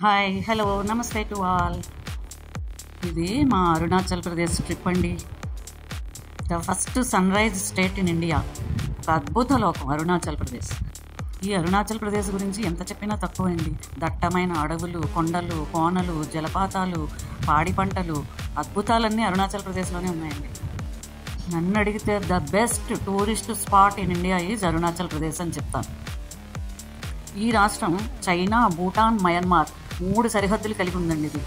Hi hello namaste to all. ఇది మా Arunachal Pradesh trip అండి. The first sunrise state in India. ఒక అద్భుత లోకం అరుణాచల్ ప్రదేశ్. ఈ అరుణాచల్ ప్రదేశ్ గురించి ఎంత చెప్పినా తక్కువండి. దట్టమైన అడవులు, కొండలు, కోనలు, జలపాతాలు, పాడి పంటలు, అద్భుతాలన్నీ అరుణాచల్ ప్రదేశ్లోనే ఉన్నాయండి. నన్ను అడిగితే the best tourist spot in India is Arunachal Pradesh అని చెప్తాను. ఈ రాష్ట్రం చైనా, భూటాన్, మయన్మార్ 3 సరిహద్దులు కలిగి ఉందండి ఇది.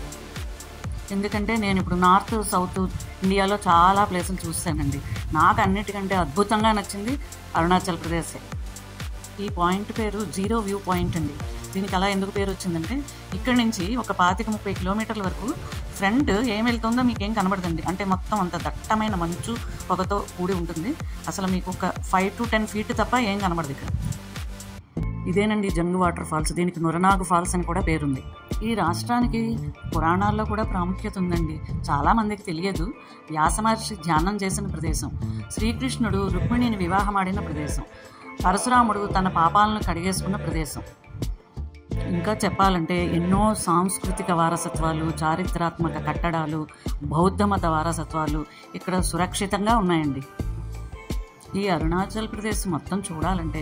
ఎందుకంటే నేను ఇప్పుడు నార్త్ సౌత్ ఇండియాలో చాలా ప్లేసులు చూస్తానండి. నాకు అన్నిటికంటే అద్భుతంగా నచ్చింది అరుణాచల్ ప్రదేశే. ఈ పాయింట్ పేరు జీరో వ్యూ పాయింట్ అండి. దీనికి అలా ఎందుకు పేరు వచ్చిందంటే, ఇక్కడి నుంచి ఒక 25-30 కిలోమీటర్ల వరకు ఫ్రంట్ ఏం వెళ్తుందో మీకేం కనబడదండి. అంటే మొత్తం అంత దట్టమైన మంచు పొగతో కూడి ఉంటుంది. అసలు మీకు ఒక 5 to 10 feet తప్ప ఏం కనబడదు ఇక్కడ. ఇదేనండి జంగు వాటర్ ఫాల్స్. దీనికి నురనాగు ఫాల్స్ అని కూడా పేరుంది. ఈ రాష్ట్రానికి పురాణాల్లో కూడా ప్రాముఖ్యత ఉందండి. చాలామందికి తెలియదు. వ్యాస మహర్షి ధ్యానం చేసిన ప్రదేశం, శ్రీకృష్ణుడు రుక్మిణిని వివాహమాడిన ప్రదేశం, పరశురాముడు తన పాపాలను కడిగేసుకున్న ప్రదేశం. ఇంకా చెప్పాలంటే ఎన్నో సాంస్కృతిక వారసత్వాలు, చారిత్రాత్మక కట్టడాలు, బౌద్ధ మత వారసత్వాలు ఇక్కడ సురక్షితంగా ఉన్నాయండి. ఈ అరుణాచల్ ప్రదేశ్ మొత్తం చూడాలంటే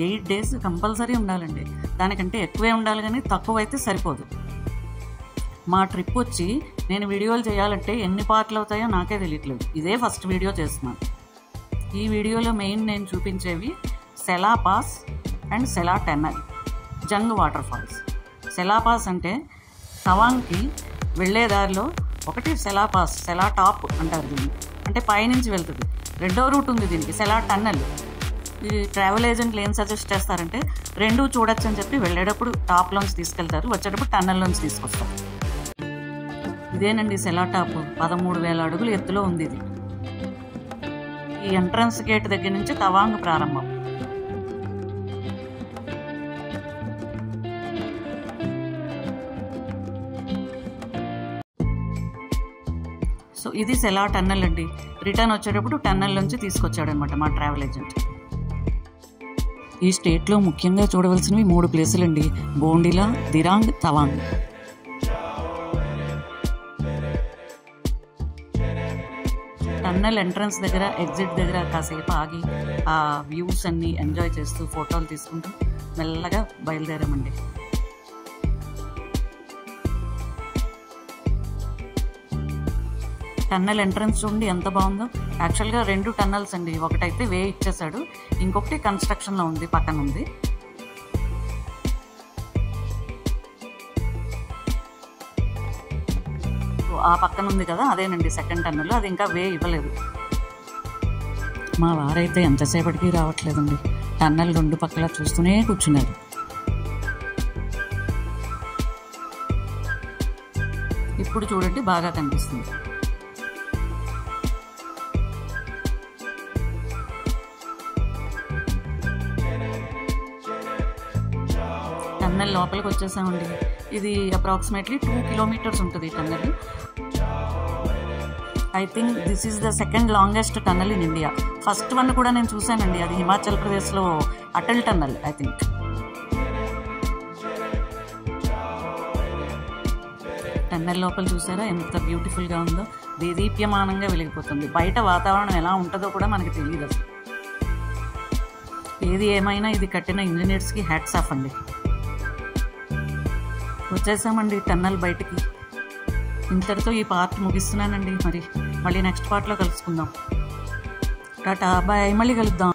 8 days కంపల్సరీ ఉండాలండి. దానికంటే ఎక్కువే ఉండాలి, కానీ తక్కువైతే సరిపోదు. మా ట్రిప్ వచ్చి నేను వీడియోలు చేయాలంటే ఎన్ని పార్ట్లు అవుతాయో నాకే తెలియట్లేదు. ఇదే ఫస్ట్ వీడియో చేస్తున్నాను. ఈ వీడియోలో మెయిన్ నేను చూపించేవి సెలా పాస్ అండ్ సెలా టన్నెల్, జంగ్ వాటర్ ఫాల్స్. సెలా పాస్ అంటే తవాంగ్కి వెళ్ళే దారిలో ఒకటి సెలా పాస్, సెలా టాప్ అంటారు దీన్ని, అంటే పైనుంచి వెళ్తుంది. రెండో రూట్ ఉంది దీనికి, సెలా టన్నెల్. ఈ ట్రావెల్ ఏజెంట్లు ఏం సజెస్ట్ చేస్తారంటే 2 చూడొచ్చు అని చెప్పి వెళ్ళేటప్పుడు టాప్లోంచి తీసుకెళ్తారు, వచ్చేటప్పుడు టన్నెల్లోంచి తీసుకొస్తారు. ఇదేనండి సెలా టాప్. 13,000 అడుగులు ఎత్తులో ఉంది ఇది. ఈ ఎంట్రన్స్ గేట్ దగ్గర నుంచి తవాంగ్ ప్రారంభం. సో ఇది సెలా టన్నెల్ అండి. రిటర్న్ వచ్చేటప్పుడు టన్నెల్ నుంచి తీసుకొచ్చాడు అనమాట మా ట్రావెల్ ఏజెంట్. ఈ స్టేట్లో ముఖ్యంగా చూడవలసినవి 3 ప్లేసులండి: బోండిలా, దిరాంగ్, తవాంగ్. టన్నెల్ ఎంట్రన్స్ దగ్గర, ఎగ్జిట్ దగ్గర కాసేపు ఆగి ఆ వ్యూస్ అన్నీ ఎంజాయ్ చేస్తూ ఫోటోలు తీసుకుంటూ మెల్లగా బయలుదేరామండి. టన్నెల్ ఎంట్రన్స్ చూడండి ఎంత బాగుందో. యాక్చువల్గా 2 టన్నెల్స్ అండి. ఒకటైతే వే ఇచ్చేసాడు, ఇంకొకటి కన్స్ట్రక్షన్లో ఉంది, పక్కన ఉంది. ఆ పక్కన ఉంది కదా, అదేనండి సెకండ్ టన్నెల్. అది ఇంకా వే ఇవ్వలేదు. మా వారైతే ఎంతసేపటికి రావట్లేదండి. టన్నెల్ 2 పక్కల చూస్తూనే కూర్చున్నారు. ఇప్పుడు చూడండి బాగా కనిపిస్తుంది. టన్నెల్ లోపలికి వచ్చేసామండి. ఇది అప్రాక్సిమేట్లీ 2 kilometers ఉంటుంది tunnel. I think this is the second longest tunnel in India. First one కూడా నేను చూశానండి, అది హిమాచల్ ప్రదేశ్లో Atal tunnel I think. Tunnel లోపల చూసారా ఎంత బ్యూటిఫుల్గా ఉందో, దేదీప్యమానంగా వెలిగిపోతుంది. బయట వాతావరణం ఎలా ఉంటుందో కూడా మనకి తెలియదు అసలు. ఏది ఏమైనా ఇది కట్టిన ఇంజనీర్స్కి హ్యాట్స్ ఆఫ్ అండి. వచ్చేసామండి టన్నెల్ బయటికి. ఇంతటితో ఈ పార్ట్ ముగిస్తున్నానండి. మళ్ళీ నెక్స్ట్ పార్ట్లో కలుసుకుందాం. టాటా బాయ్, మళ్ళీ కలుద్దాం.